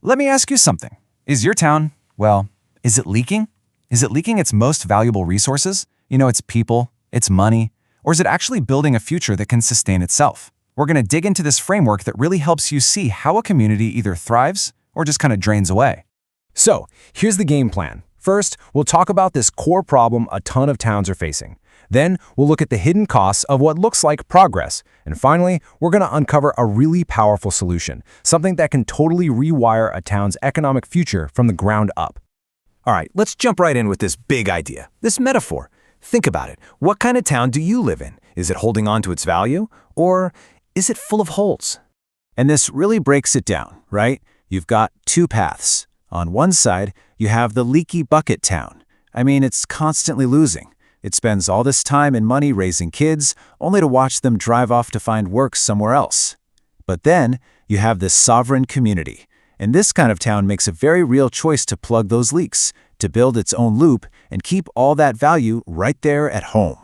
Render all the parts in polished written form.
Let me ask you something. Is your town, well, is it leaking? Is it leaking its most valuable resources? Its people, its money, or is it actually building a future that can sustain itself? We're going to dig into this framework that really helps you see how a community either thrives or just kind of drains away. So, here's the game plan. First, we'll talk about this core problem a ton of towns are facing. Then, we'll look at the hidden costs of what looks like progress. And finally, we're going to uncover a really powerful solution, something that can totally rewire a town's economic future from the ground up. All right, let's jump right in with this big idea, this metaphor. Think about it. What kind of town do you live in? Is it holding on to its value, or is it full of holes? And this really breaks it down, right? You've got two paths. On one side, you have the leaky bucket town. It's constantly losing. It spends all this time and money raising kids, only to watch them drive off to find work somewhere else. But then, you have this sovereign community. And this kind of town makes a very real choice to plug those leaks, to build its own loop, and keep all that value right there at home.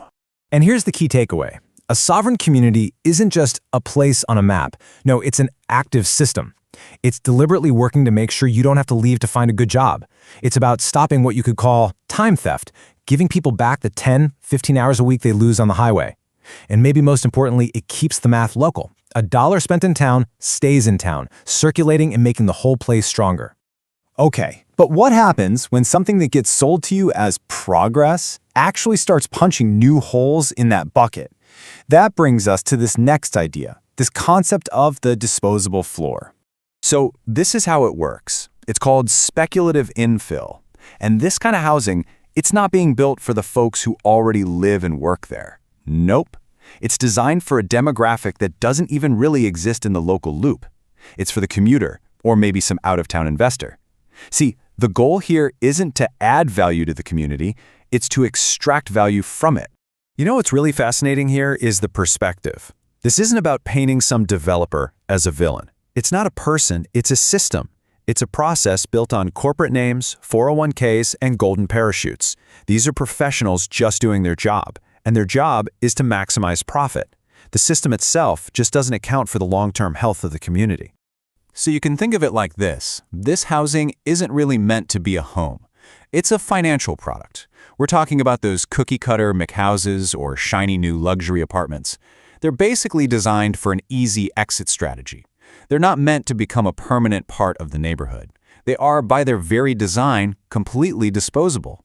And here's the key takeaway. A sovereign community isn't just a place on a map. No, it's an active system. It's deliberately working to make sure you don't have to leave to find a good job. It's about stopping what you could call time theft, giving people back the 10, 15 hours a week they lose on the highway. And maybe most importantly, it keeps the math local. A dollar spent in town stays in town, circulating and making the whole place stronger. Okay, but what happens when something that gets sold to you as progress actually starts punching new holes in that bucket? That brings us to this next idea, this concept of the disposable floor. So this is how it works. It's called speculative infill. And this kind of housing, it's not being built for the folks who already live and work there. Nope. It's designed for a demographic that doesn't even really exist in the local loop. It's for the commuter, or maybe some out-of-town investor. See, the goal here isn't to add value to the community, it's to extract value from it. What's really fascinating here is the perspective. This isn't about painting some developer as a villain. It's not a person, it's a system. It's a process built on corporate names, 401ks, and golden parachutes. These are professionals just doing their job, and their job is to maximize profit. The system itself just doesn't account for the long-term health of the community. So you can think of it like this. This housing isn't really meant to be a home. It's a financial product. We're talking about those cookie-cutter McHouses or shiny new luxury apartments. They're basically designed for an easy exit strategy. They're not meant to become a permanent part of the neighborhood. They are, by their very design, completely disposable.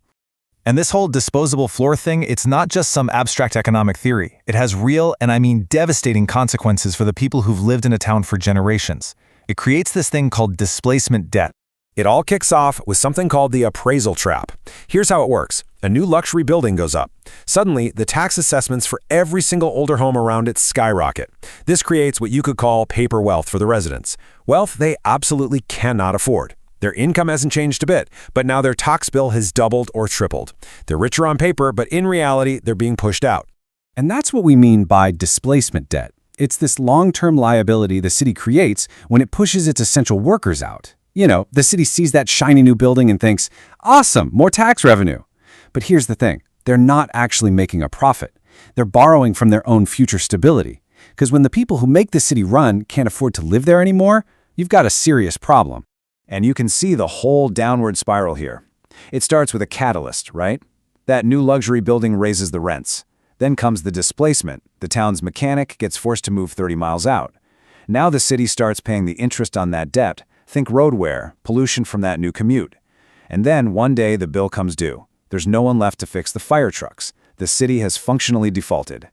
And this whole disposable floor thing, it's not just some abstract economic theory. It has real, and I mean devastating consequences for the people who've lived in a town for generations. It creates this thing called displacement debt. It all kicks off with something called the appraisal trap. Here's how it works. A new luxury building goes up. Suddenly, the tax assessments for every single older home around it skyrocket. This creates what you could call paper wealth for the residents. Wealth they absolutely cannot afford. Their income hasn't changed a bit, but now their tax bill has doubled or tripled. They're richer on paper, but in reality, they're being pushed out. And that's what we mean by displacement debt. It's this long-term liability the city creates when it pushes its essential workers out. The city sees that shiny new building and thinks, awesome, more tax revenue. But here's the thing, they're not actually making a profit. They're borrowing from their own future stability. Because when the people who make the city run can't afford to live there anymore, you've got a serious problem. And you can see the whole downward spiral here. It starts with a catalyst, right? That new luxury building raises the rents. Then comes the displacement. The town's mechanic gets forced to move 30 miles out. Now the city starts paying the interest on that debt. Think road wear, pollution from that new commute. And then one day the bill comes due. There's no one left to fix the fire trucks. The city has functionally defaulted.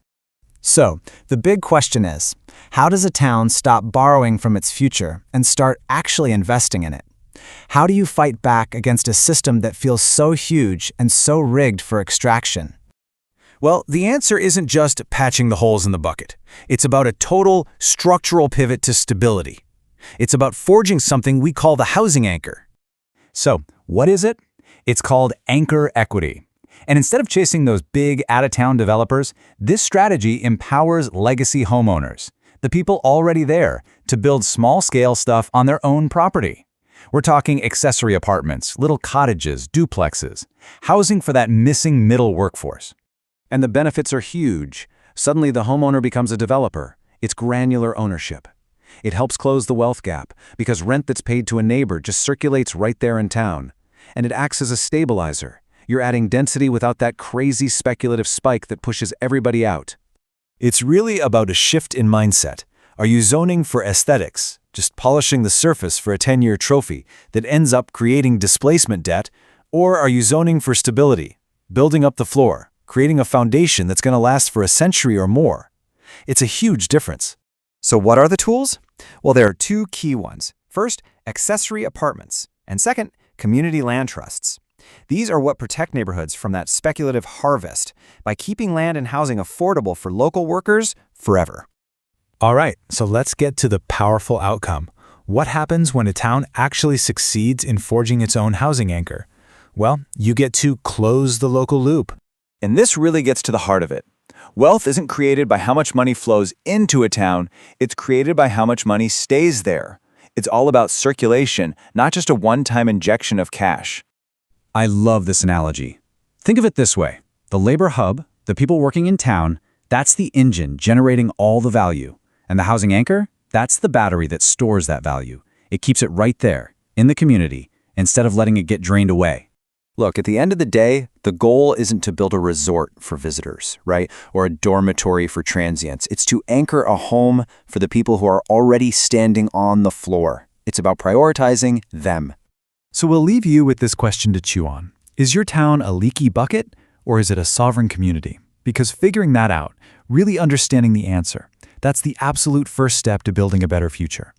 So, the big question is, how does a town stop borrowing from its future and start actually investing in it? How do you fight back against a system that feels so huge and so rigged for extraction? Well, the answer isn't just patching the holes in the bucket. It's about a total structural pivot to stability. It's about forging something we call the housing anchor. So, what is it? It's called anchor equity. And instead of chasing those big out-of-town developers, this strategy empowers legacy homeowners, the people already there, to build small-scale stuff on their own property. We're talking accessory apartments, little cottages, duplexes, housing for that missing middle workforce. And the benefits are huge. Suddenly the homeowner becomes a developer. It's granular ownership. It helps close the wealth gap, because rent that's paid to a neighbor just circulates right there in town. And it acts as a stabilizer. You're adding density without that crazy speculative spike that pushes everybody out. It's really about a shift in mindset. Are you zoning for aesthetics, just polishing the surface for a 10-year trophy that ends up creating displacement debt? Or are you zoning for stability, building up the floor, creating a foundation that's going to last for a century or more? It's a huge difference. So what are the tools? Well, there are two key ones. First, accessory apartments, and second, community land trusts. These are what protect neighborhoods from that speculative harvest by keeping land and housing affordable for local workers forever. All right, so let's get to the powerful outcome. What happens when a town actually succeeds in forging its own housing anchor? Well, you get to close the local loop. And this really gets to the heart of it. Wealth isn't created by how much money flows into a town, it's created by how much money stays there. It's all about circulation, not just a one-time injection of cash. I love this analogy. Think of it this way. The labor hub, the people working in town, that's the engine generating all the value. And the housing anchor, that's the battery that stores that value. It keeps it right there, in the community, instead of letting it get drained away. Look, at the end of the day, the goal isn't to build a resort for visitors, right? Or a dormitory for transients. It's to anchor a home for the people who are already standing on the floor. It's about prioritizing them. So we'll leave you with this question to chew on. Is your town a leaky bucket, or is it a sovereign community? Because figuring that out, really understanding the answer, that's the absolute first step to building a better future.